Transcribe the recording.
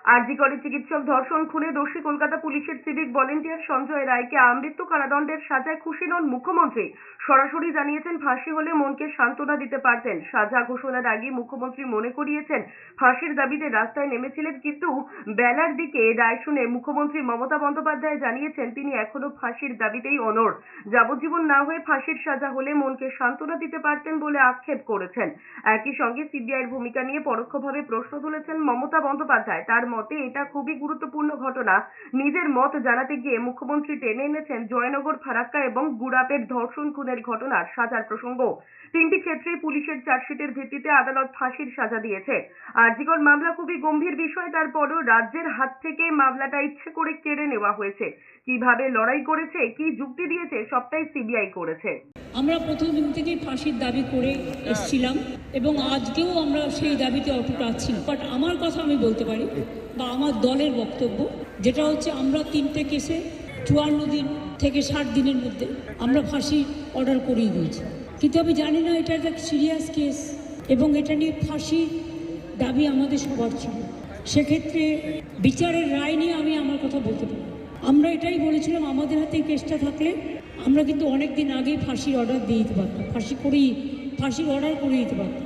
আরজি করে চিকিৎসক ধর্ষণ খুনে দোষী কলকাতা পুলিশের সিভিক ভলেন্টিয়ার সঞ্জয় রায়কে আমৃত্যু কারাদণ্ডের সাজায় খুশি নন মুখ্যমন্ত্রী। সরাসরি জানিয়েছেন ফাঁসি হলে মনকে সান্ত্বনা দিতে পারতেন। সাজা ঘোষণার আগে মুখ্যমন্ত্রী মনে করিয়েছেন ফাঁসির দাবিতে রাস্তায় নেমেছিলেন, কিন্তু বেলার দিকে রায় শুনে মুখ্যমন্ত্রী মমতা বন্দ্যোপাধ্যায় জানিয়েছেন তিনি এখনো ফাঁসির দাবিতেই অনড়। যাবজ্জীবন না হয়ে ফাঁসির সাজা হলে মনকে সান্ত্বনা দিতে পারতেন বলে আক্ষেপ করেছেন। একই সঙ্গে সিবিআইয়ের ভূমিকা নিয়ে পরোক্ষভাবে প্রশ্ন তুলেছেন মমতা বন্দ্যোপাধ্যায়। তার মতে এটা খুবই গুরুত্বপূর্ণ ঘটনা। নিজের মত জানাতে গিয়ে মুখ্যমন্ত্রী টেনে এনেছেন জয়নগর, ফারাক্কা এবং গুড়াপের ধর্ষণ খুনের ঘটনার সাজার প্রসঙ্গ। তিনটি ক্ষেত্রেই পুলিশের চার্জশিটের ভিত্তিতে আদালত ফাঁসির সাজা দিয়েছে। আরজিকর মামলা খুবই গম্ভীর বিষয়, তারপরও রাজ্যের হাত থেকে মামলাটা ইচ্ছে করে কেড়ে নেওয়া হয়েছে। কিভাবে লড়াই করেছে, কি যুক্তি দিয়েছে, সবটাই সিবিআই করেছে। আমরা প্রথম দিন থেকেই ফাঁসির দাবি করে এসেছিলাম এবং আজকেও আমরা সেই দাবিতে অটুট আছি। বাট আমার কথা আমি বলতে পারি বা আমার দলের বক্তব্য যেটা হচ্ছে, আমরা তিনটে কেসে 54 দিন থেকে 60 দিনের মধ্যে আমরা ফাঁসি অর্ডার করিয়ে দিয়েছি। কিন্তু আমি জানি না এটা একটা সিরিয়াস কেস এবং এটা নিয়ে ফাঁসির দাবি আমাদের সবার ছিল। সেক্ষেত্রে বিচারের রায় নিয়ে আমি আমার কথা বলতে পারি। আমরা এটাই বলেছিলাম, আমাদের হাতে কেসটা থাকলে আমরা কিন্তু অনেক দিন আগেই ফাঁসির অর্ডার দিয়ে দিতে পারতাম, ফাঁসির অর্ডার করে দিতে পারতাম।